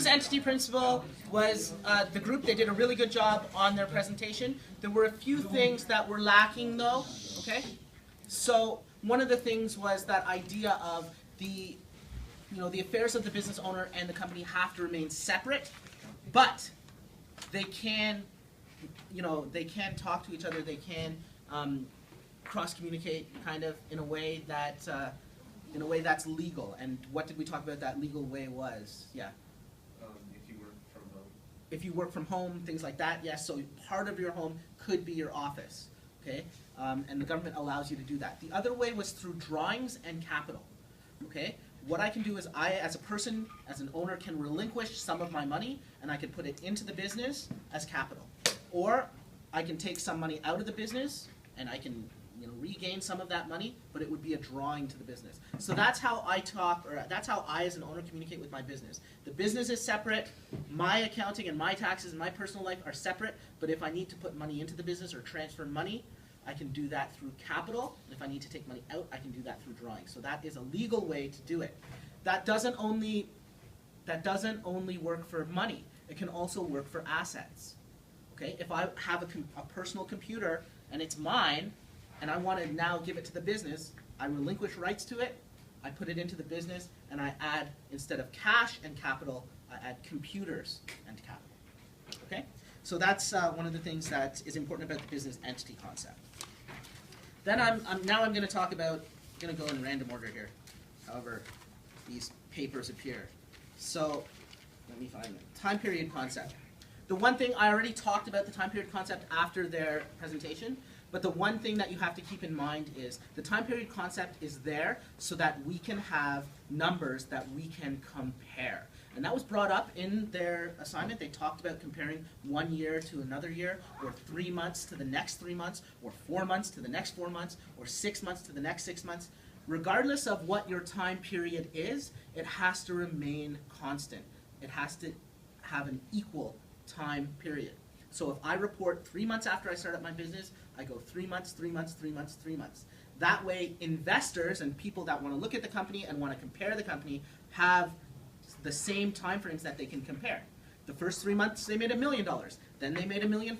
business entity principle was the group. They did a really good job on their presentation. There were a few things that were lacking though, okay? So one of the things was that idea of the affairs of the business owner and the company have to remain separate, but they can, they can talk to each other. They can cross-communicate kind of in a way that that's legal. And what did we talk about that legal way was? Yeah. If you work from home. If you work from home, things like that, yes. So part of your home could be your office, okay? And the government allows you to do that. The other way was through drawings and capital, okay? What I can do is I, as a person, as an owner, can relinquish some of my money and I can put it into the business as capital. Or I can take some money out of the business and I can regain some of that money, but it would be a drawing to the business. So that's how I talk, or that's how I as an owner communicate with my business. The business is separate, my accounting and my taxes and my personal life are separate, but if I need to put money into the business or transfer money, I can do that through capital. If I need to take money out, I can do that through drawing. So that is a legal way to do it. That doesn't only work for money. It can also work for assets. Okay? If I have a personal computer and it's mine, and I want to now give it to the business, I relinquish rights to it, I put it into the business, and I add, instead of cash and capital, I add computers and capital. Okay? So that's one of the things that is important about the business entity concept. Then I'm going to talk about, I'm going to go in random order here, however these papers appear. So let me find the time period concept. The one thing, I already talked about the time period concept after their presentation, but the one thing that you have to keep in mind is the time period concept is there so that we can have numbers that we can compare. And that was brought up in their assignment. They talked about comparing 1 year to another year, or 3 months to the next 3 months, or 4 months to the next 4 months, or 6 months to the next 6 months. Regardless of what your time period is, it has to remain constant. It has to have an equal time period. So if I report 3 months after I start up my business, I go 3 months, 3 months, 3 months, 3 months. That way, investors and people that want to look at the company and want to compare the company have the same time frames that they can compare. The first 3 months they made $1 million, then they made $1.5 million,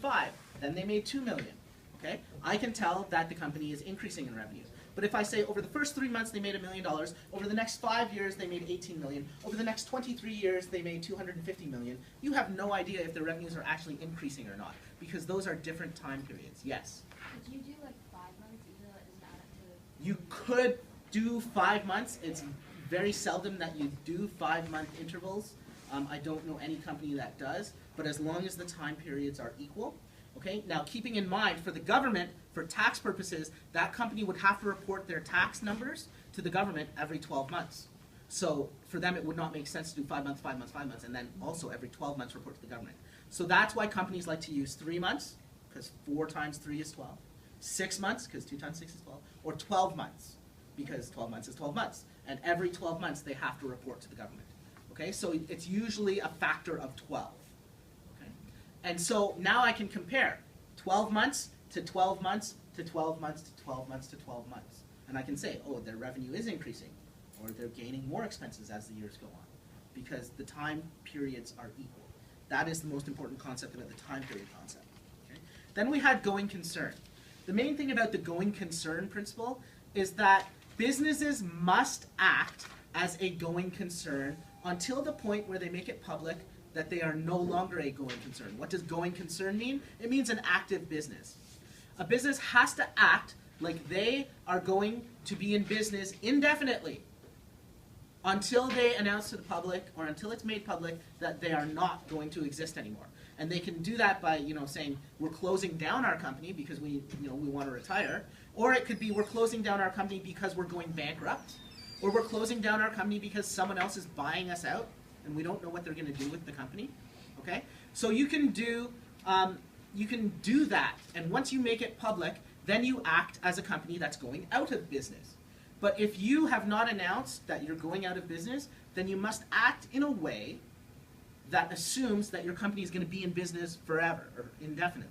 then they made $2 million. Okay? I can tell that the company is increasing in revenue. But if I say over the first 3 months they made $1 million, over the next 5 years they made $18 million, over the next 23 years they made $250 million, you have no idea if their revenues are actually increasing or not, because those are different time periods. Yes? Could you do like 5 months even though it doesn't add up to... You could do 5 months. It's very seldom that you do 5-month intervals. I don't know any company that does, but as long as the time periods are equal. Okay? Now, keeping in mind, for the government, for tax purposes, that company would have to report their tax numbers to the government every 12 months. So for them, it would not make sense to do 5 months, 5 months, 5 months, and then also every 12 months report to the government. So that's why companies like to use 3 months, because 4 times 3 is 12. 6 months, because 2 times 6 is 12. Or 12 months, because 12 months is 12 months. And every 12 months, they have to report to the government. Okay? So it's usually a factor of 12. And so now I can compare 12 months to 12 months to 12 months to 12 months to 12 months. And I can say, oh, their revenue is increasing, or they're gaining more expenses as the years go on, because the time periods are equal. That is the most important concept about the time period concept. Okay? Then we had going concern. The main thing about the going concern principle is that businesses must act as a going concern until the point where they make it public that they are no longer a going concern. What does going concern mean? It means an active business. A business has to act like they are going to be in business indefinitely until they announce to the public, or until it's made public, that they are not going to exist anymore. And they can do that by, saying we're closing down our company because we want to retire, or it could be we're closing down our company because we're going bankrupt, or we're closing down our company because someone else is buying us out, and we don't know what they're going to do with the company. Okay, so you can do that, and once you make it public, then you act as a company that's going out of business. But if you have not announced that you're going out of business, then you must act in a way that assumes that your company is going to be in business forever or indefinitely.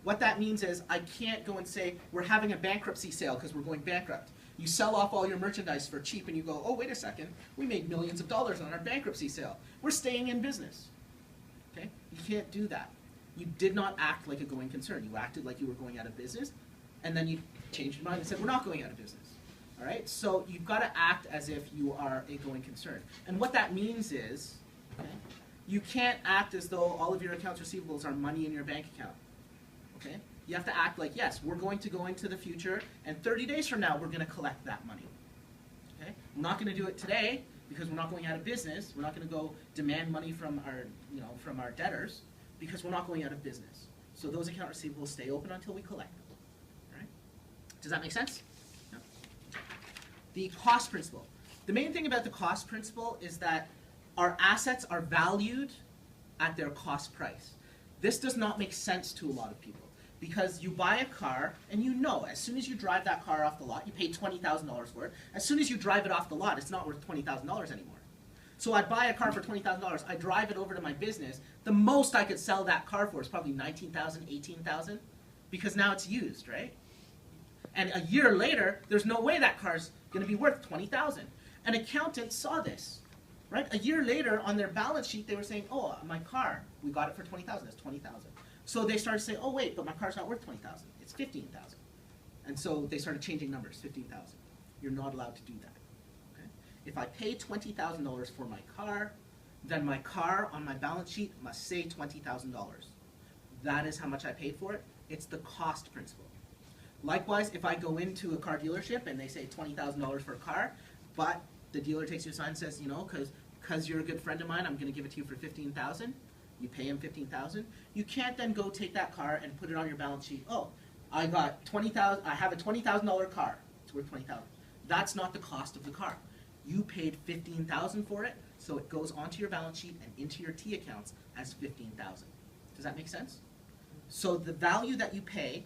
What that means is I can't go and say we're having a bankruptcy sale because we're going bankrupt, You sell off all your merchandise for cheap and you go, oh, wait a second, we made millions of dollars on our bankruptcy sale. We're staying in business. Okay? You can't do that. You did not act like a going concern. You acted like you were going out of business, and then you changed your mind and said, we're not going out of business. All right? So you've got to act as if you are a going concern. And what that means is, okay, you can't act as though all of your accounts receivables are money in your bank account. Okay? You have to act like, yes, we're going to go into the future, and 30 days from now, we're going to collect that money. Okay? We're not going to do it today because we're not going out of business. We're not going to go demand money from our debtors because we're not going out of business. So those account receivables stay open until we collect them. All right? Does that make sense? No? The cost principle. The main thing about the cost principle is that our assets are valued at their cost price. This does not make sense to a lot of people because you buy a car and you know as soon as you drive that car off the lot, you pay $20,000 for it. As soon as you drive it off the lot, it's not worth $20,000 anymore. So I buy a car for $20,000, I drive it over to my business, the most I could sell that car for is probably $19,000, $18,000 because now it's used, right? And a year later, there's no way that car's going to be worth $20,000. An accountant saw this. Right? A year later, on their balance sheet, they were saying, oh, my car, we got it for $20,000, it's $20,000. So they started saying, oh, wait, but my car's not worth $20,000, it's $15,000. And so they started changing numbers, $15,000. You're not allowed to do that. Okay? If I pay $20,000 for my car, then my car on my balance sheet must say $20,000. That is how much I paid for it. It's the cost principle. Likewise, if I go into a car dealership and they say $20,000 for a car, but the dealer takes your sign and says, you know, because you're a good friend of mine, I'm going to give it to you for $15,000. You pay him $15,000. You can't then go take that car and put it on your balance sheet. Oh, I got $20,000. I have a $20,000 car. It's worth $20,000. That's not the cost of the car. You paid $15,000 for it, so it goes onto your balance sheet and into your T accounts as $15,000. Does that make sense? So the value that you pay,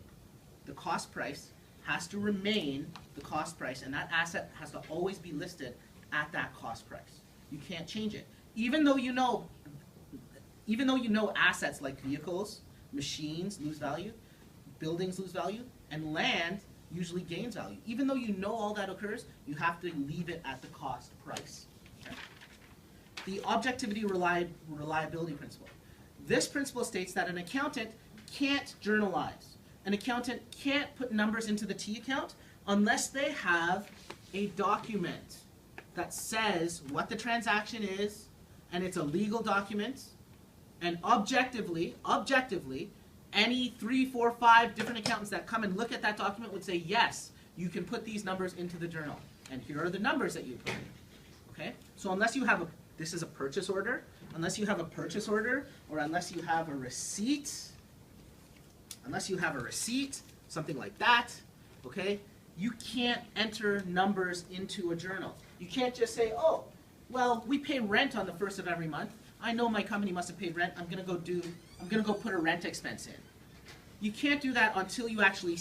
the cost price, has to remain the cost price, and that asset has to always be listed at that cost price. You can't change it. Even though you know assets like vehicles, machines lose value, buildings lose value, and land usually gains value. Even though you know all that occurs, you have to leave it at the cost price. Okay? The objectivity reliability principle. This principle states that an accountant can't journalize. An accountant can't put numbers into the T account unless they have a document that says what the transaction is, and it's a legal document, and objectively, any 3, 4, 5 different accountants that come and look at that document would say, yes, you can put these numbers into the journal, and here are the numbers that you put in. Okay? So unless you have this is a purchase order, unless you have a purchase order, or unless you have a receipt, something like that, okay, you can't enter numbers into a journal. You can't just say, oh, well, we pay rent on the 1st of every month. I know my company must have paid rent. I'm gonna go put a rent expense in. You can't do that until you actually